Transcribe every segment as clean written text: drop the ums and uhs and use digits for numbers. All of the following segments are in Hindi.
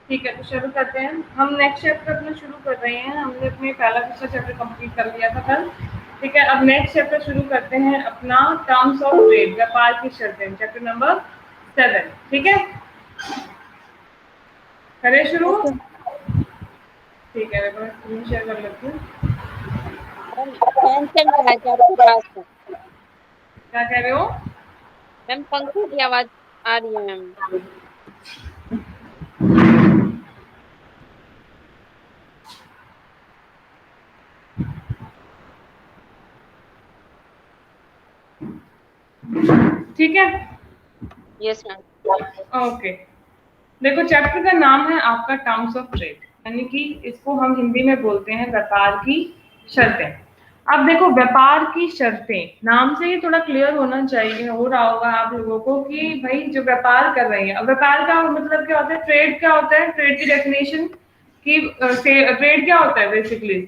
ठीक है, तो शुरू करते हैं। हम नेक्स्ट चैप्टर अपना शुरू कर रहे हैं। हमने अपने पहला दूसरा चैप्टर कंप्लीट कर लिया था कल। ठीक है, अब नेक्स्ट चैप्टर शुरू करते हैं अपना टर्म्स ऑफ ट्रेड, व्यापार की शर्तें, चैप्टर नंबर 7। ठीक है, करें शुरू। ओके ठीक है, मैं स्क्रीन शेयर कर लेती हूँ। मैम, फैन चल रहा है क्या आपके पास में? क्या कह रहे हो? मैम, पंखे की आवाज आ रही है मैम। ठीक है, यस मैम। ओके। देखो, चैप्टर का नाम है आपका टर्म्स ऑफ ट्रेड, यानी कि इसको हम हिंदी में बोलते हैं व्यापार की शर्तें। अब देखो, व्यापार की शर्तें नाम से ही थोड़ा क्लियर होना चाहिए, हो रहा होगा आप लोगों को कि भाई जो व्यापार कर रहे हैं, अब व्यापार का मतलब क्या होता है, ट्रेड क्या होता है, ट्रेड की डेफिनेशन की, ट्रेड क्या होता है basically,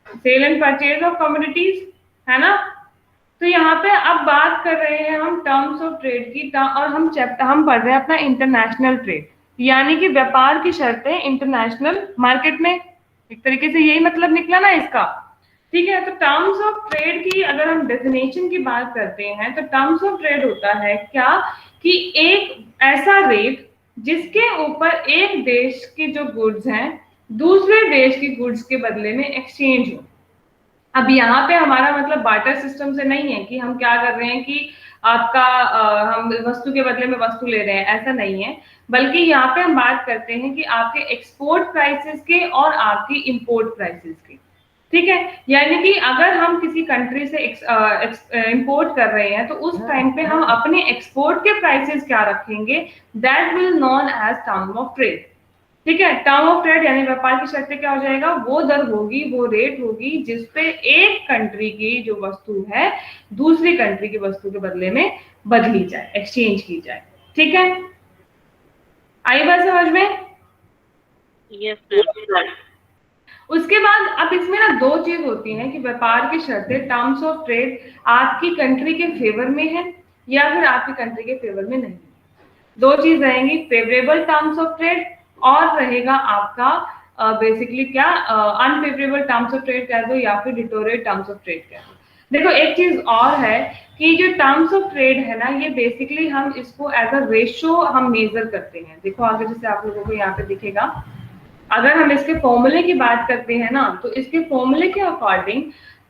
sale and purchase of commodities, है ना। तो यहाँ पे अब बात कर रहे हैं हम टर्म्स ऑफ ट्रेड की, और हम पढ़ रहे हैं अपना इंटरनेशनल ट्रेड, यानी कि व्यापार की शर्तें इंटरनेशनल मार्केट में। एक तरीके से यही मतलब निकला ना इसका। ठीक है, तो टर्म्स ऑफ ट्रेड की अगर हम डेफिनेशन की बात करते हैं, तो टर्म्स ऑफ ट्रेड होता है क्या, कि एक ऐसा रेट जिसके ऊपर एक देश की जो गुड्स हैं दूसरे देश की गुड्स के बदले में एक्सचेंज हो। अब यहाँ पे हमारा मतलब बार्टर सिस्टम से नहीं है कि हम क्या कर रहे हैं कि आपका हम वस्तु के बदले में वस्तु ले रहे हैं, ऐसा नहीं है। बल्कि यहाँ पे हम बात करते हैं कि आपके एक्सपोर्ट प्राइसेस के और आपकी इंपोर्ट प्राइसेस के। ठीक है, यानी कि अगर हम किसी कंट्री से इंपोर्ट कर रहे हैं, तो उस टाइम पे हम अपने एक्सपोर्ट के प्राइसेस क्या रखेंगे, that will known as term of trade. ठीक है, टर्म ऑफ ट्रेड यानी व्यापार की शर्तें क्या हो जाएगा, वो दर होगी, वो रेट होगी जिसपे एक कंट्री की जो वस्तु है दूसरी कंट्री की वस्तु के बदले में बदली जाए, एक्सचेंज की जाए। ठीक है, आई बात समझ में? Yes ma'am. उसके बाद अब इसमें ना दो चीज होती हैं कि व्यापार की शर्तें टर्म्स ऑफ ट्रेड आपकी कंट्री के फेवर में है या फिर आपकी कंट्री के फेवर में नहीं। दो चीज रहेंगी, फेवरेबल टर्म्स ऑफ ट्रेड और रहेगा आपका बेसिकली क्या, अनफेवरेबल टर्म्स ऑफ ट्रेड कह दो या फिर डिटोरेट टर्म्स ऑफ ट्रेड कह दो। देखो, एक चीज और है कि जो टर्म्स ऑफ ट्रेड है ना, ये बेसिकली हम इसको एज अ रेशियो हम मेजर करते हैं। देखो आगे जैसे आप लोगों को यहाँ पे दिखेगा, अगर हम इसके फॉर्मूले की बात करते हैं ना, तो इसके फॉर्मूले के अकॉर्डिंग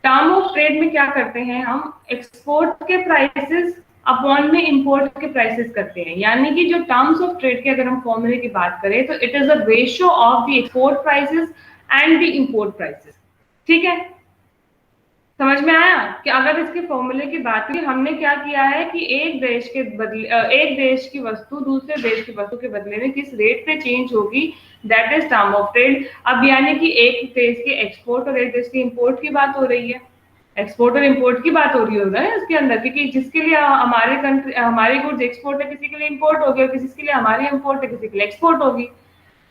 टर्म ऑफ ट्रेड में क्या करते हैं, हम एक्सपोर्ट के प्राइसेस अपॉन में इंपोर्ट के प्राइसेस करते हैं। यानी कि जो टर्म्स ऑफ ट्रेड के अगर हम फॉर्मूले की बात करें, तो it is a ratio of the export prices and the import prices. ठीक है, समझ में आया कि अगर इसके फॉर्मूले की बात करें, हमने क्या किया है कि एक देश के बदले एक देश की वस्तु दूसरे देश की वस्तु के बदले में किस रेट पे चेंज होगी, that is term of trade. अब यानी कि एक देश के एक्सपोर्ट और एक देश की इंपोर्ट की बात हो रही है, एक्सपोर्ट और इंपोर्ट की बात हो रही होगा इसके अंदर, क्योंकि जिसके लिए हमारे कंट्री हमारी गुड्स एक्सपोर्ट है, किसी के लिए इंपोर्ट होगी, और किसी के लिए हमारी इंपोर्ट है, किसी के लिए एक्सपोर्ट होगी।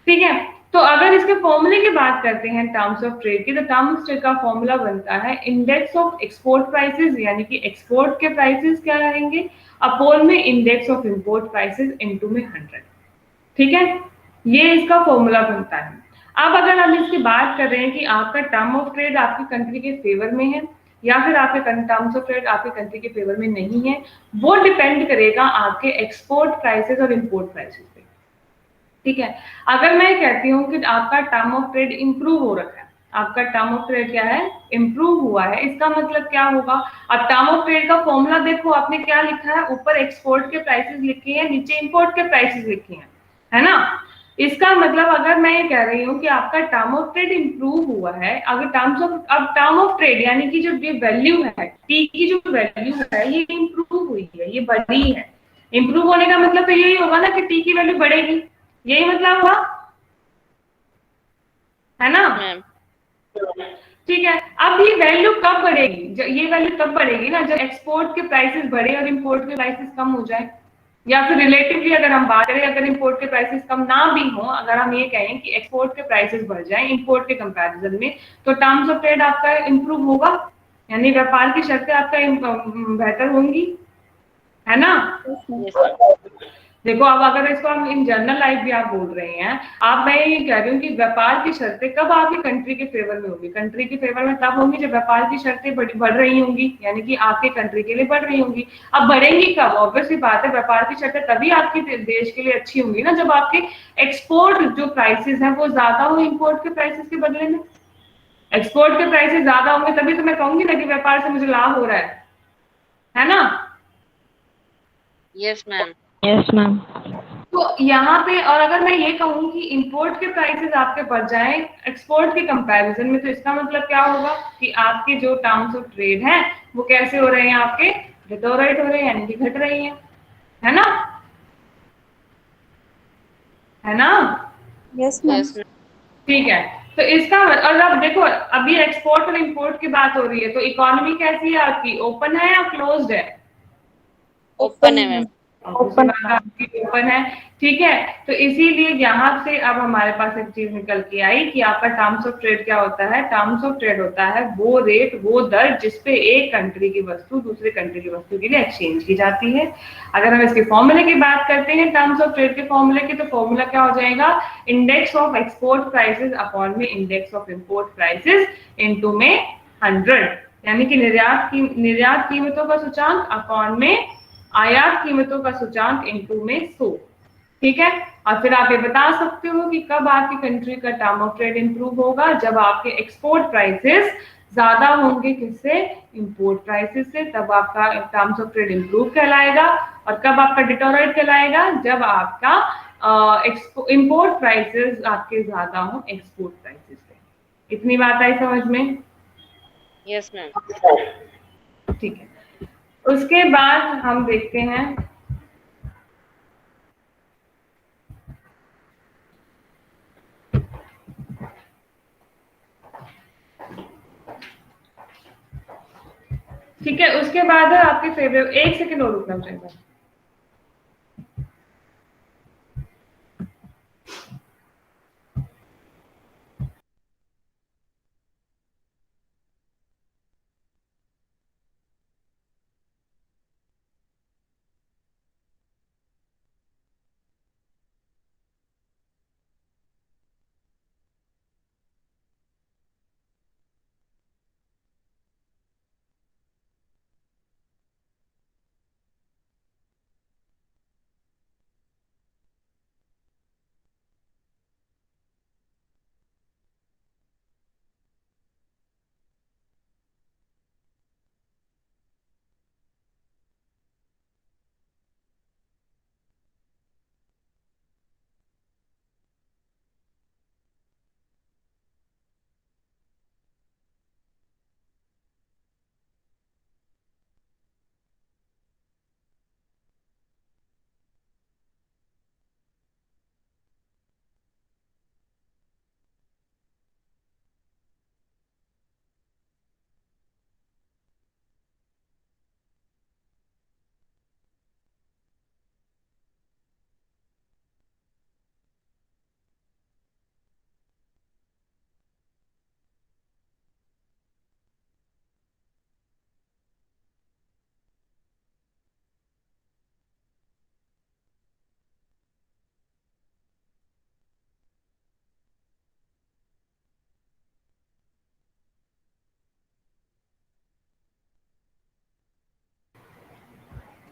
ठीक है, तो अगर इसके फॉर्मूले की बात करते हैं टर्म्स ऑफ ट्रेड की, तो टर्म्स ऑफ ट्रेड का फॉर्मूला बनता है इंडेक्स ऑफ एक्सपोर्ट प्राइसेस, यानी कि एक्सपोर्ट के प्राइसेस क्या रहेंगे अपॉन में index of import prices into में 100। ठीक है, ये इसका फॉर्मूला बनता है। अब अगर हम इसकी बात कर रहे हैं कि आपका टर्म ऑफ ट्रेड आपकी कंट्री के फेवर में है या फिर आपके टर्म्स ऑफ ट्रेड आपकी कंट्री के फेवर में नहीं है, वो डिपेंड करेगा आपके एक्सपोर्ट प्राइसेस और इंपोर्ट प्राइसेस पे। ठीक है, अगर मैं कहती हूँ कि आपका टर्म ऑफ ट्रेड इंप्रूव हो रखा है, आपका टर्म ऑफ ट्रेड क्या है, इंप्रूव हुआ है, इसका मतलब क्या होगा। अब टर्म ऑफ ट्रेड का फॉर्मूला देखो, आपने क्या लिखा है, ऊपर एक्सपोर्ट के प्राइसेस लिखे हैं, नीचे इंपोर्ट के प्राइसेस लिखे हैं, है ना। इसका मतलब अगर मैं ये कह रही हूँ कि आपका टर्म ऑफ ट्रेड इंप्रूव हुआ है, अगर टर्म ऑफ ट्रेड यानी कि जो ये वैल्यू है, टी की जो वैल्यू है ये इंप्रूव हुई है, ये बढ़ी है। इंप्रूव होने का मतलब तो यही होगा ना कि टी की वैल्यू बढ़ेगी, यही मतलब हुआ, है ना। मैम। ठीक है, अब ये वैल्यू कब बढ़ेगी, ये वैल्यू तब बढ़ेगी ना जब एक्सपोर्ट के प्राइसेस बढ़े और इंपोर्ट के प्राइसेस कम हो जाए। या फिर रिलेटिवली अगर हम बात करें, अगर इंपोर्ट के प्राइसेस कम ना भी हो, अगर हम ये कहें कि एक्सपोर्ट के प्राइसेस बढ़ जाए इंपोर्ट के कंपैरिजन में, तो टर्म्स ऑफ ट्रेड आपका इंप्रूव होगा, यानी व्यापार की शर्तें आपका बेहतर होंगी, है ना। Yes ma'am. देखो अब अगर इसको हम इन जनरल लाइफ भी आप बोल रहे हैं, आप मैं ये कह रही हूँ कि व्यापार की शर्तें कब आपकी कंट्री के फेवर में होंगी? कंट्री के फेवर में तब होंगी जब व्यापार की शर्तें बढ़ रही होंगी, यानी कि आपके कंट्री के लिए बढ़ रही होंगी। अब बढ़ेंगी कब? ऑब्वियसली बात है, व्यापार की शर्तें तभी आपके देश के लिए अच्छी होंगी ना, जब आपके एक्सपोर्ट जो प्राइसेस हैं वो ज्यादा हो इम्पोर्ट के प्राइसेस के बदले में। एक्सपोर्ट के प्राइसेस ज्यादा होंगे तभी तो मैं कहूंगी ना कि व्यापार से मुझे लाभ हो रहा है ना? Yes ma'am. Yes ma'am. तो यहाँ पे, और अगर मैं ये कहूँ कि इंपोर्ट के प्राइसेस आपके बढ़ जाएं एक्सपोर्ट के कंपैरिजन में, तो इसका मतलब क्या होगा कि आपके जो टर्म्स ऑफ ट्रेड हैं वो कैसे हो रहे हैं? आपके डिटोरेट हो रहे हैं, यानी कि घट रही हैं, है ना? है ना? Yes ma'am. Yes ma'am. ठीक है। तो इसका और अब देखो, अभी एक्सपोर्ट और इंपोर्ट की बात हो रही है, तो इकोनॉमी कैसी है आपकी? ओपन है या क्लोज्ड है? ओपन है मैम। ओपन आपकी ओपन है। ठीक है। तो इसीलिए यहाँ से अब हमारे पास एक चीज निकल के आई कि आपका टर्म्स ऑफ ट्रेड क्या होता है? टर्म्स ऑफ ट्रेड होता है वो रेट, वो दर जिसपे एक कंट्री की वस्तु दूसरे कंट्री की वस्तु के लिए एक्सचेंज की जाती है। अगर हम इसके फॉर्मूले की बात करते हैं टर्म्स ऑफ ट्रेड के फॉर्मूले की, तो फॉर्मूला क्या हो जाएगा? Index of export prices upon में index of import prices into में 100, यानी कि निर्यात कीमतों का सूचांक अपॉन में आयात कीमतों का सूचांक इनटू में 100। ठीक है। और फिर आप ये बता सकते हो कि कब आपकी कंट्री का टर्म ऑफ ट्रेड इंप्रूव होगा? जब आपके एक्सपोर्ट प्राइसेस ज्यादा होंगे किससे? इंपोर्ट प्राइसेस से, तब आपका टर्म्स ऑफ ट्रेड इंप्रूव कहलाएगा। और कब आपका डिटोरेट कहलाएगा? जब आपका इंपोर्ट प्राइसेस आपके ज्यादा हो एक्सपोर्ट प्राइसेस से। इतनी बात आई समझ में? Yes ma'am. ठीक है। उसके बाद हम देखते हैं ठीक है, उसके बाद है आपके फेवरेट, एक सेकेंड और रुकना चाहिए।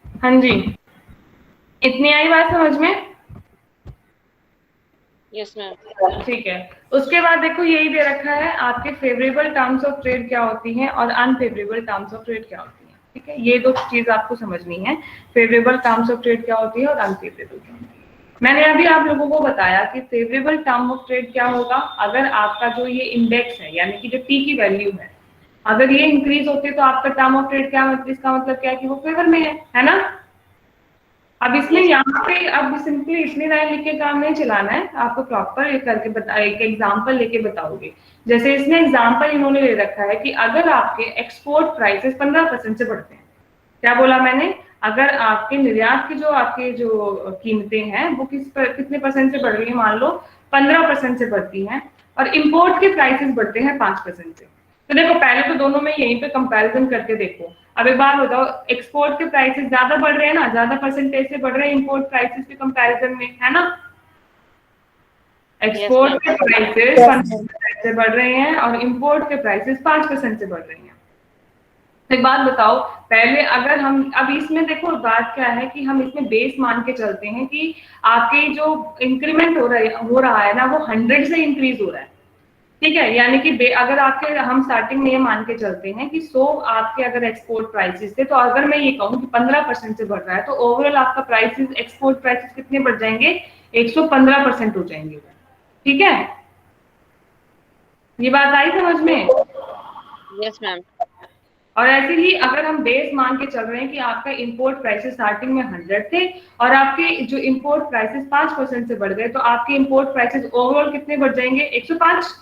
हाँ जी, इतनी आई बात समझ में? Yes ma'am. ठीक है। उसके बाद देखो यही दे रखा है आपके फेवरेबल टर्म्स ऑफ ट्रेड क्या होती हैं और अनफेवरेबल टर्म्स ऑफ ट्रेड क्या होती हैं। ठीक है, ये दो चीज आपको समझनी है, फेवरेबल टर्म्स ऑफ ट्रेड क्या होती है और अनफेवरेबल क्या होती है। मैंने अभी आप लोगों को बताया कि फेवरेबल टर्म ऑफ ट्रेड क्या होगा? अगर आपका जो ये इंडेक्स है, यानी कि जो टी की वैल्यू है, अगर ये इंक्रीज होती है तो आपका टर्म ऑफ ट्रेड क्या, इसका मतलब क्या है कि वो फेवर में है ना? अब इसमें यहाँ पे अब सिंपली इतनी लाइन लिख के काम नहीं चलाना है, आपको प्रॉपर करके एक एग्जांपल लेके बताओगे। जैसे इसमें एग्जांपल इन्होंने ले रखा है कि अगर आपके एक्सपोर्ट प्राइसेस 15% से बढ़ते हैं, क्या बोला मैंने? अगर आपके निर्यात की जो आपके जो कीमतें हैं वो कितने परसेंट से बढ़ रही है? मान लो 15% से बढ़ती हैं, और इंपोर्ट के प्राइसेस बढ़ते हैं 5% से, तो देखो पहले तो दोनों में यहीं पे कंपैरिजन करके देखो। अब एक बात बताओ, एक्सपोर्ट के प्राइसेस ज्यादा बढ़ रहे हैं ना, ज्यादा परसेंटेज से बढ़ रहे हैं इंपोर्ट प्राइसेस के कंपैरिजन में, है ना? Yes export ma'am. के प्राइसेस Yes, 15% से बढ़ रहे हैं और इंपोर्ट के प्राइसेस 5% से बढ़ रहे हैं। एक बात बताओ, पहले अगर हम अब इसमें देखो बात क्या है कि हम इसमें बेस मान के चलते हैं कि आपके जो इंक्रीमेंट हो रहा है ना, वो 100 से इंक्रीज हो रहा है, ठीक है? यानी कि अगर आपके हम स्टार्टिंग में ये मान के चलते हैं कि 100 आपके अगर एक्सपोर्ट प्राइसेस थे, तो अगर मैं ये कहूँ कि 15% से बढ़ रहा है, तो ओवरऑल आपका प्राइसेस, एक्सपोर्ट प्राइसेस कितने बढ़ जाएंगे? 115% हो जाएंगे, ठीक है? ये बात आई समझ में? Yes ma'am. और ऐसे ही अगर हम बेस मान के चल रहे हैं कि आपका इंपोर्ट प्राइसेस स्टार्टिंग में 100 थे और आपके जो इंपोर्ट प्राइसेस 5% से बढ़ गए, तो आपके इंपोर्ट प्राइसेस ओवरऑल कितने बढ़ जाएंगे? 105,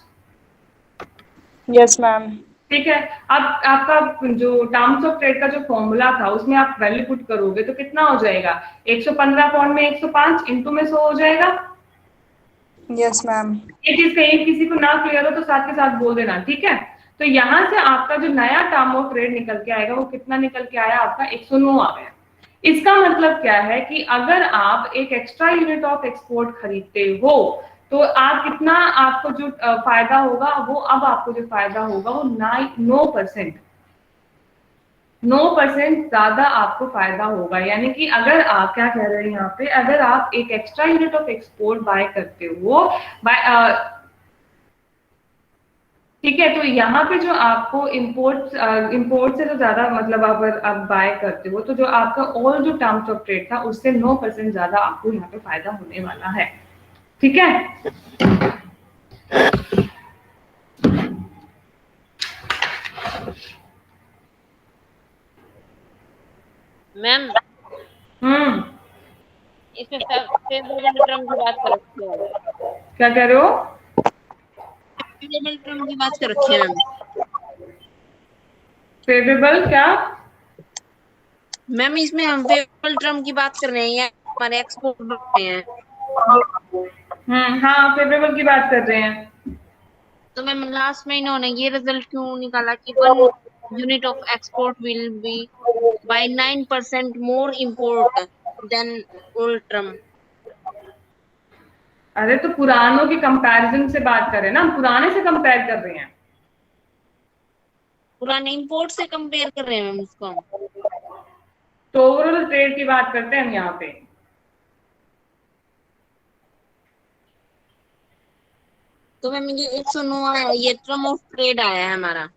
yes, ma'am. ठीक है? अब आपका जो टर्म्स ऑफ ट्रेड का जो फॉर्मूला था, उसमें आप वैल्यू पुट करोगे तो कितना हो जाएगा? 115 पॉइंट में 105 इंटू में 100 हो जाएगा। Yes, ma'am. ये चीज कहीं किसी को ना क्लियर हो तो साथ के साथ बोल देना, ठीक है? तो यहाँ से आपका जो नया टर्म ऑफ ट्रेड निकल के आएगा, वो कितना निकल के आया? आपका 109 आ गया। इसका मतलब क्या है कि अगर आप एक एक्स्ट्रा यूनिट ऑफ एक्सपोर्ट खरीदते हो, तो आप कितना, आपको जो फायदा होगा, वो अब आपको जो फायदा होगा वो 9% ज्यादा आपको फायदा होगा। यानी कि अगर आप क्या कह रहे हैं यहाँ पे, अगर आप एक extra unit of export bye करते हो, ठीक है, तो यहाँ पे जो आपको इंपोर्ट से जो ज्यादा, मतलब अगर आप बाय करते हो, तो जो आपका और जो टर्म्स ऑफ ट्रेड था, उससे 9% ज्यादा आपको यहाँ पे फायदा होने वाला है, ठीक है? मैम इसमें फेवरेबल टर्म की बात कर रखी है। क्या कह रहे हो? फेवरेबल टर्म की बात कर रखी है मैम। फेवरेबल क्या? मैम इसमें हम फेवरेबल टर्म की बात कर रहे हैं, हमारे एक्सपोर्ट बढ़ रहे हैं। हाँ, फेवरेबल की बात कर रहे हैं। तो मैम लास्ट में इन्होंने ये रिजल्ट क्यों निकाला कि 1 unit of export will be by 9% more import than old term? अरे तो पुरानों के कंपैरिजन से बात करें ना, हम पुराने से कंपेयर कर रहे हैं। पुराने इम्पोर्ट से कंपेयर कर रहे हैं मैम उसको। तो ओवरऑल ट्रेड की बात करते हैं हम यहाँ पे। तो मैम ये 109 ये टर्म ऑफ ट्रेड आया है हमारा,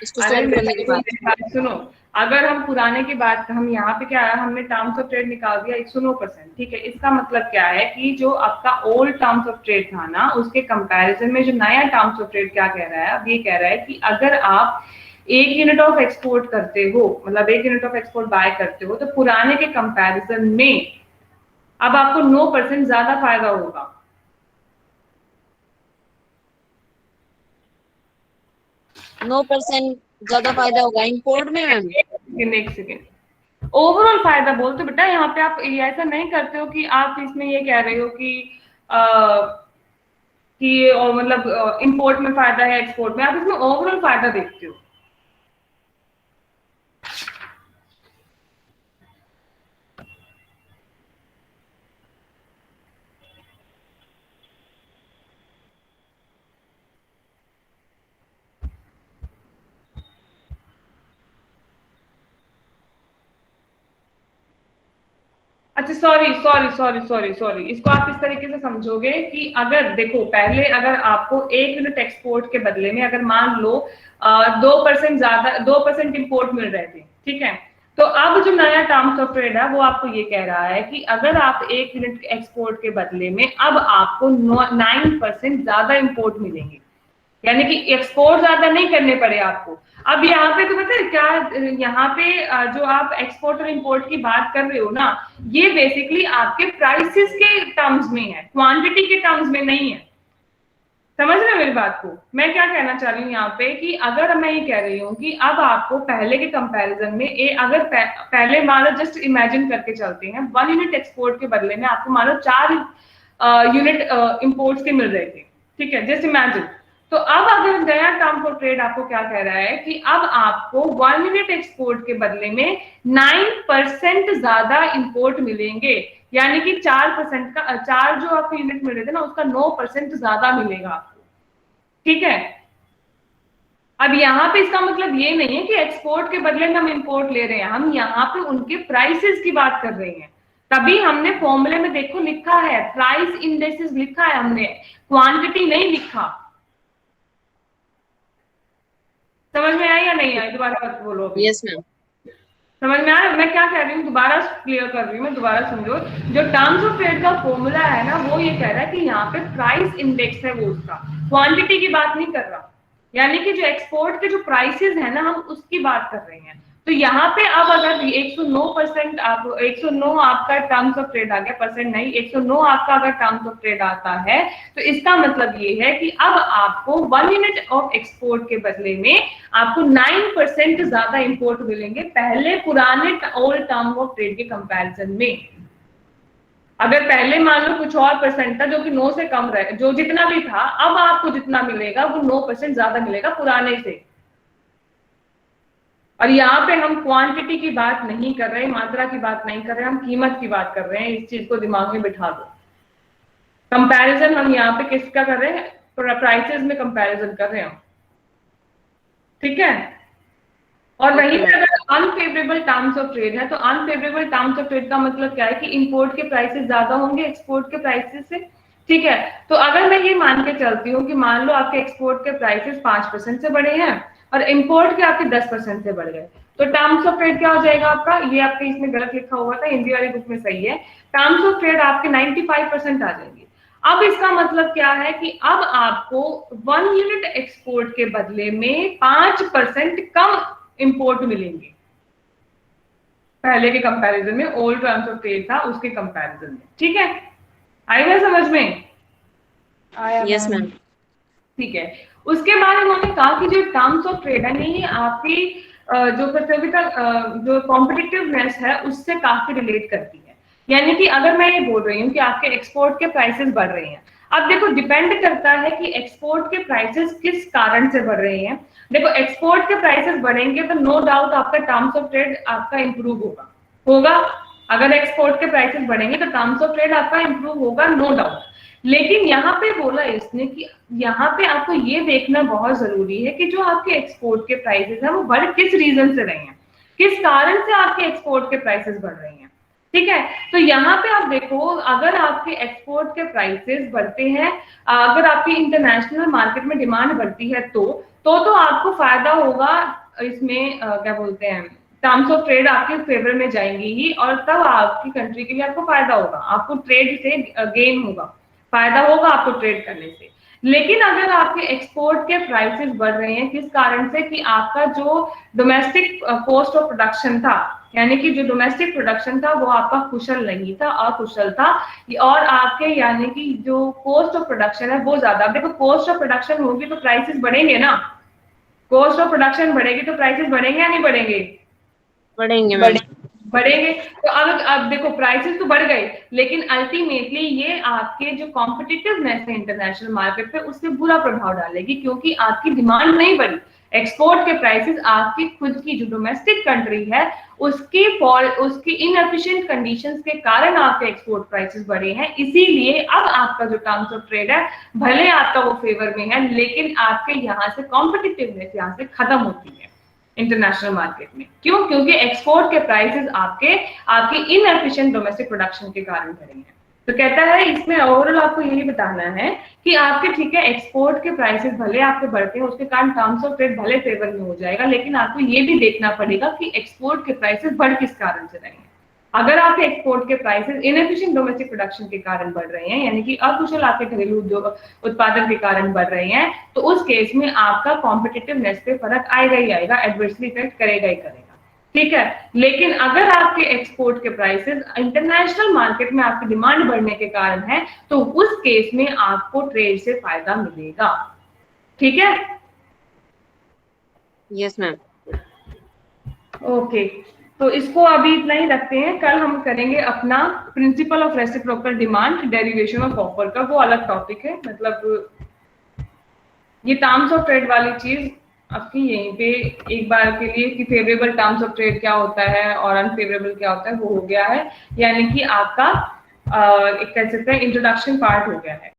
इसको अरे सॉल्व करने के बाद। मेरी बात सुनो, अगर हम पुराने की बात, हम यहाँ पे क्या है, हमने टर्म्स ऑफ ट्रेड निकाल दिया 109%, ठीक है? इसका मतलब क्या है कि जो आपका ओल्ड टर्म्स ऑफ ट्रेड था ना, उसके कंपैरिजन में जो नया टर्म्स ऑफ ट्रेड क्या कह रहा है, अब ये कह रहा है कि अगर आप 1 यूनिट ऑफ एक्सपोर्ट करते हो, मतलब 1 यूनिट ऑफ एक्सपोर्ट बाय करते हो, तो पुराने के कंपैरिजन में अब आपको 9% ज्यादा फायदा होगा। 9% ज्यादा फायदा होगा इंपोर्ट में मैम? एक सेकेंड, ओवरऑल फायदा बोलते बेटा, यहाँ पे आप ऐसा नहीं करते हो कि आप इसमें ये कह रहे हो कि और मतलब इंपोर्ट में फायदा है, एक्सपोर्ट में, आप इसमें ओवरऑल फायदा देखते हो। अच्छा सॉरी, इसको आप इस तरीके से समझोगे कि अगर देखो, पहले अगर आपको 1 यूनिट एक्सपोर्ट के बदले में अगर मान लो 2% ज्यादा, 2% इंपोर्ट मिल रहे थे, ठीक है? तो अब जो नया टर्म्स ऑफ ट्रेड है, वो आपको ये कह रहा है कि अगर आप 1 यूनिट एक्सपोर्ट के बदले में अब आपको 9% ज्यादा इंपोर्ट मिलेंगे, यानी कि एक्सपोर्ट ज्यादा नहीं करने पड़े आपको। अब यहाँ पे तो पता है क्या, यहाँ पे जो आप एक्सपोर्ट और इंपोर्ट की बात कर रहे हो ना, ये बेसिकली आपके प्राइसेस के टर्म्स में है, क्वांटिटी के टर्म्स में नहीं है। समझ रहे हो मेरी बात को? मैं क्या कहना चाह रही हूँ यहाँ पे कि अगर मैं ये कह रही हूँ कि अब आपको पहले के कंपैरिजन में अगर पहले मान लो, जस्ट इमेजिन करके चलते हैं, 1 यूनिट एक्सपोर्ट के बदले में आपको मान लो 4 यूनिट इंपोर्ट्स के मिल रहे थे, ठीक है? Just imagine. तो अब अगर नया टर्म फॉर ट्रेड आपको क्या कह रहा है कि अब आपको 1 यूनिट एक्सपोर्ट के बदले में 9% ज्यादा इंपोर्ट मिलेंगे, यानी कि 4% का 4 जो आपको यूनिट मिल रहे थे ना उसका 9% ज्यादा मिलेगा आपको। ठीक है, अब यहाँ पे इसका मतलब ये नहीं है कि एक्सपोर्ट के बदले में हम इंपोर्ट ले रहे हैं, हम यहाँ पे उनके प्राइसेस की बात कर रहे हैं। तभी हमने फॉर्मूले में देखो लिखा है प्राइस इंडेक्सेस लिखा है हमने, क्वांटिटी नहीं लिखा। समझ में आया या नहीं आया? दोबारा बोलो। Yes ma'am. समझ में आ रहा है मैं क्या कह रही हूँ? दोबारा क्लियर कर रही हूँ मैं, दोबारा समझो। जो टर्म्स ऑफ ट्रेड का फॉर्मूला है ना वो ये कह रहा है कि यहाँ पे प्राइस इंडेक्स है वो उसका, क्वांटिटी की बात नहीं कर रहा। यानी कि जो एक्सपोर्ट के जो प्राइसेस है ना हम उसकी बात कर रहे हैं। तो यहाँ पे अब अगर 109% आप 109 आपका टर्म्स ऑफ ट्रेड आ गया, परसेंट नहीं 109 आपका अगर टर्म्स ऑफ ट्रेड आता है तो इसका मतलब ये है कि अब आपको 1 यूनिट ऑफ एक्सपोर्ट के बदले में आपको 9% ज्यादा इंपोर्ट मिलेंगे पहले पुराने ओल्ड टर्म ऑफ ट्रेड के कंपैरिजन में। अगर पहले मान लो कुछ और परसेंट था जो कि 9 से कम रहे, जो जितना भी था, अब आपको जितना मिलेगा वो 9% ज्यादा मिलेगा पुराने से। और यहाँ पे हम क्वांटिटी की बात नहीं कर रहे, मात्रा की बात नहीं कर रहे, हम कीमत की बात कर रहे हैं। इस चीज को दिमाग में बिठा दो। कंपैरिजन हम यहाँ पे किसका कर रहे हैं? प्राइसेस में कंपैरिजन कर रहे हैं, ठीक है। और वहीं पे अगर अनफेवरेबल टर्म्स ऑफ ट्रेड है तो अनफेवरेबल टर्म्स ऑफ ट्रेड का मतलब क्या है कि इंपोर्ट के प्राइसेस ज्यादा होंगे एक्सपोर्ट के प्राइसेस से, ठीक है। तो अगर मैं ये मान के चलती हूँ कि मान लो आपके एक्सपोर्ट के प्राइसेस 5% से बढ़े हैं और इंपोर्ट के आपके 10% से बढ़ गए, तो टर्म्स ऑफ ट्रेड क्या हो जाएगा आपका? ये आपके इसमें गलत लिखा हुआ था, हिंदी वाली बुक में सही है। टर्म्स ऑफ ट्रेड आपके 95% आ जाएंगे। अब इसका मतलब क्या है कि अब आपको 1 यूनिट एक्सपोर्ट के बदले में 5% कम इंपोर्ट मिलेंगे पहले के कंपैरिजन में। ओल्ड टर्म्स ऑफ ट्रेड था उसके कंपैरिजन में, ठीक है। आई ना समझ में? Yes ma'am. ठीक है। उसके बाद उन्होंने कहा कि जो टर्म्स ऑफ ट्रेड है नहीं आपकी जो प्रतियोगिता जो कॉम्पिटिटिवनेस है उससे काफी रिलेट करती है। यानी कि अगर मैं ये बोल रही हूँ कि आपके एक्सपोर्ट के प्राइसेस बढ़ रहे हैं, अब देखो डिपेंड करता है कि एक्सपोर्ट के प्राइसेस किस कारण से बढ़ रहे हैं। देखो एक्सपोर्ट के प्राइसेस बढ़ेंगे तो नो डाउट आपका टर्म्स ऑफ ट्रेड आपका इंप्रूव होगा। अगर एक्सपोर्ट के प्राइसेस बढ़ेंगे तो टर्म्स ऑफ ट्रेड आपका इंप्रूव होगा, नो डाउट। लेकिन यहाँ पे बोला इसने कि यहाँ पे आपको ये देखना बहुत जरूरी है कि जो आपके एक्सपोर्ट के प्राइसेस हैं वो बढ़ किस रीजन से रहे हैं, किस कारण से आपके एक्सपोर्ट के प्राइसेस बढ़ रहे हैं, ठीक है। तो यहाँ पे आप देखो अगर आपके एक्सपोर्ट के प्राइसेस बढ़ते हैं, अगर आपकी इंटरनेशनल मार्केट में डिमांड बढ़ती है तो आपको फायदा होगा इसमें क्या बोलते हैं टर्म्स ऑफ ट्रेड आपके फेवर में जाएंगी ही, और तब आपकी कंट्री के लिए आपको फायदा होगा, आपको ट्रेड से गेन होगा, फायदा होगा आपको ट्रेड करने से। लेकिन अगर आपके एक्सपोर्ट के प्राइसेस बढ़ रहे हैं किस कारण से कि आपका जो डोमेस्टिक कॉस्ट ऑफ प्रोडक्शन था, यानी कि जो डोमेस्टिक प्रोडक्शन था वो आपका कुशल नहीं था, अकुशल था, और आपके यानी कि जो कॉस्ट ऑफ प्रोडक्शन है वो ज्यादा। देखो कॉस्ट ऑफ प्रोडक्शन होगी तो प्राइसेस बढ़ेंगे ना, कॉस्ट ऑफ प्रोडक्शन बढ़ेगी तो प्राइसेस बढ़ेंगे या नहीं बढ़ेंगे? बढ़ेंगे। तो अब देखो प्राइसेस तो बढ़ गए लेकिन अल्टीमेटली ये आपके जो कॉम्पिटिटिवनेस है इंटरनेशनल मार्केट पे उससे बुरा प्रभाव डालेगी, क्योंकि आपकी डिमांड नहीं बढ़ी। एक्सपोर्ट के प्राइसेस आपकी खुद की जो डोमेस्टिक कंट्री है उसकी इनएफिशिएंट कंडीशंस के कारण आपके एक्सपोर्ट प्राइसेस बढ़े हैं। इसीलिए अब आपका जो टर्म्स ऑफ ट्रेड है भले आपका वो फेवर में है लेकिन आपके यहाँ से कॉम्पिटिटिवनेस यहाँ से खत्म होती है इंटरनेशनल मार्केट में। क्यों? क्योंकि एक्सपोर्ट के प्राइसेस आपके इनएफिशिएंट डोमेस्टिक प्रोडक्शन के कारण बढ़े हैं। तो कहता है इसमें ओवरऑल आपको यही बताना है कि आपके ठीक है एक्सपोर्ट के प्राइसेस भले आपके बढ़ते हैं उसके कारण टर्म्स ऑफ ट्रेड भले फेवर में हो जाएगा, लेकिन आपको ये भी देखना पड़ेगा कि एक्सपोर्ट के प्राइसेस बढ़ किस कारण से रहे हैं। अगर आपके एक्सपोर्ट के प्राइसेस इनएफिशिएंट डोमेस्टिक प्रोडक्शन के कारण बढ़ रहे हैं, यानी कि अकुशल आपके घरेलू उद्योग उत्पादन के कारण बढ़ रहे हैं, तो उस केस में आपका कॉम्पिटिटिवनेस पे फर्क आएगा ही आएगा, एडवर्सली इफेक्ट करेगा ही करेगा, ठीक है। लेकिन अगर आपके एक्सपोर्ट के प्राइसेस इंटरनेशनल मार्केट में आपकी डिमांड बढ़ने के कारण है तो उस केस में आपको ट्रेड से फायदा मिलेगा, ठीक है। Yes ma'am. ओके, तो इसको अभी इतना ही रखते हैं। कल हम करेंगे अपना principle of reciprocal demand, derivation of offer का, वो अलग टॉपिक है। मतलब ये टर्म्स ऑफ ट्रेड वाली चीज आपकी यहीं पे एक बार के लिए कि फेवरेबल टर्म्स ऑफ ट्रेड क्या होता है और अनफेवरेबल क्या होता है वो हो गया है, यानी कि आपका एक कह सकते हैं इंट्रोडक्शन पार्ट हो गया है।